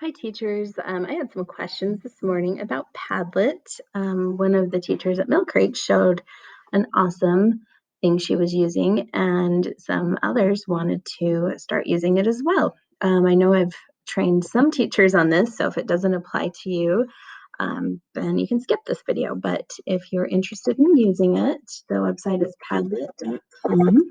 Hi, teachers. I had some questions this morning about Padlet. One of the teachers at Mill Creek showed an awesome thing she was using, and some others wanted to start using it as well. I know I've trained some teachers on this, so if it doesn't apply to you, then you can skip this video. But if you're interested in using it, the website is padlet.com.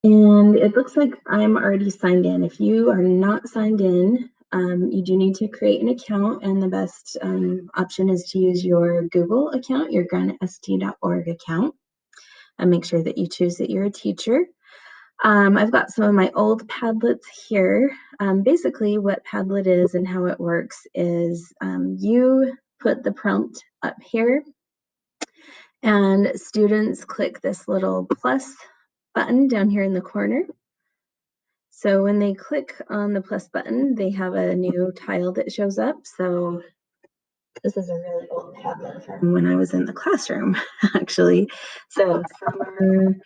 And it looks like I'm already signed in. If you are not signed in, you do need to create an account, and the best option is to use your Google account, your granitst.org account, and make sure that you choose that you're a teacher. I've got some of my old Padlets here. Basically, what Padlet is and how it works is you put the prompt up here, and students click this little plus button down here in the corner. So when they click on the plus button, they have a new tile that shows up. So this is a really old Padlet from when I was in the classroom, actually. So summer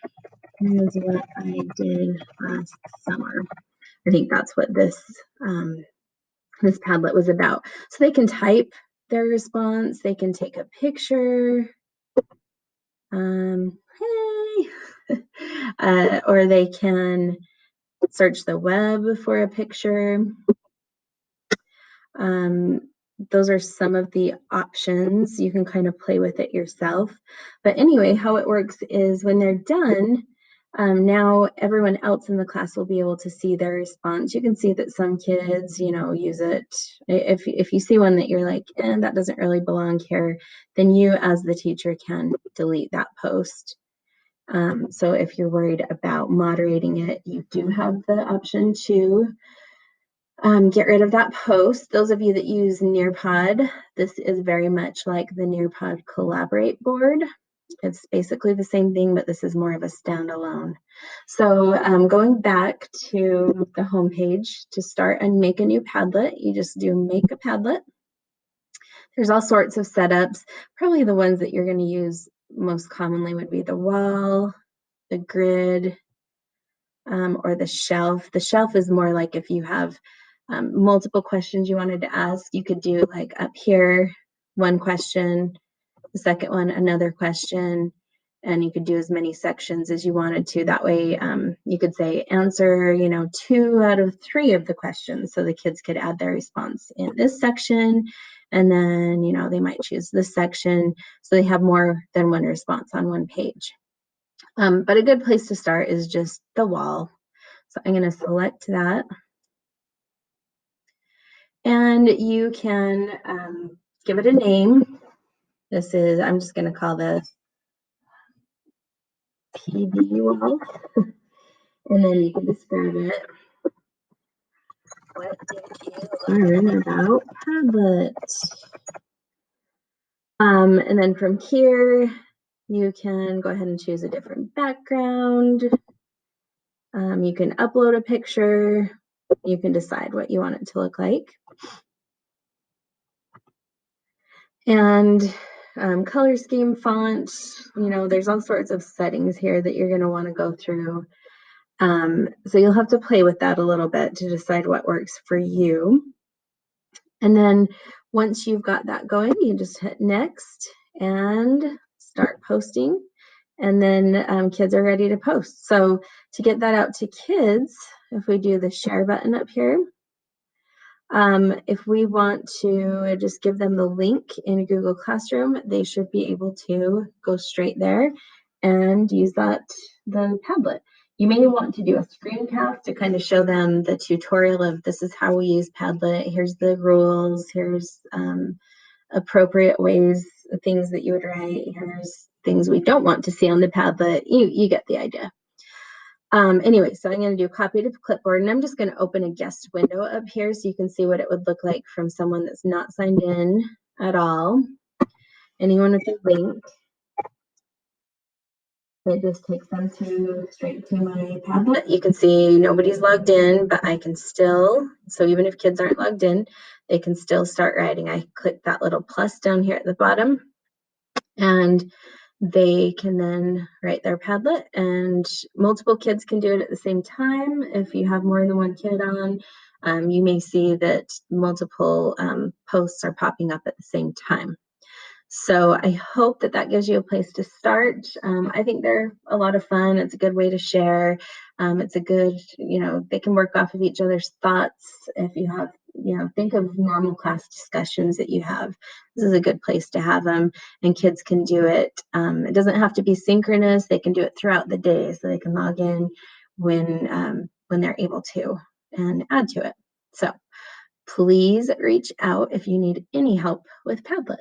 is what I did last summer. I think that's what this Padlet was about. So they can type their response, they can take a picture, hey, or they can search the web for a picture. Those are some of the options. You can kind of play with it yourself. But anyway, how it works is when they're done, now everyone else in the class will be able to see their response. You can see that some kids, use it. If you see one that you're like, that doesn't really belong here, then you as the teacher can delete that post. So if you're worried about moderating it, you do have the option to get rid of that post. Those of you that use Nearpod, this is very much like the Nearpod Collaborate board. It's basically the same thing, but this is more of a standalone. So going back to the home page to start and make a new Padlet, you just do make a Padlet. There's all sorts of setups. Probably the ones that you're going to use most commonly would be the wall, the grid, or the shelf. The shelf is more like if you have multiple questions you wanted to ask, you could do like up here, one question, the second one, another question, and you could do as many sections as you wanted to. That way you could say answer, 2 out of 3 of the questions. So the kids could add their response in this section, and then, they might choose this section. So they have more than one response on one page. But a good place to start is just the wall. So I'm going to select that. And you can give it a name. I'm just going to call this PD wall. And then you can describe it. What did you learn about Padlet? And then from here, you can go ahead and choose a different background. You can upload a picture. You can decide what you want it to look like. And color scheme, font, there's all sorts of settings here that you're going to want to go through. So you'll have to play with that a little bit to decide what works for you. And then once you've got that going, you just hit next and start posting. And then kids are ready to post. So to get that out to kids, if we do the share button up here, if we want to just give them the link in Google Classroom, they should be able to go straight there and use the Padlet. You may want to do a screencast to kind of show them the tutorial of this is how we use Padlet. Here's the rules. Here's appropriate ways, things that you would write. Here's things we don't want to see on the Padlet. You get the idea. Anyway, so I'm going to do copy to clipboard, and I'm just going to open a guest window up here so you can see what it would look like from someone that's not signed in at all. Anyone with a link. It just takes them straight to my Padlet. You can see nobody's logged in, but I can still, so even if kids aren't logged in, they can still start writing. I click that little plus down here at the bottom, and they can then write their Padlet, and multiple kids can do it at the same time. If you have more than one kid on, you may see that multiple posts are popping up at the same time. So I hope that that gives you a place to start. I think they're a lot of fun. It's a good way to share. It's a good, they can work off of each other's thoughts. If you have, think of normal class discussions that you have. This is a good place to have them, and kids can do it. It doesn't have to be synchronous. They can do it throughout the day, so they can log in when they're able to and add to it. So please reach out if you need any help with Padlet.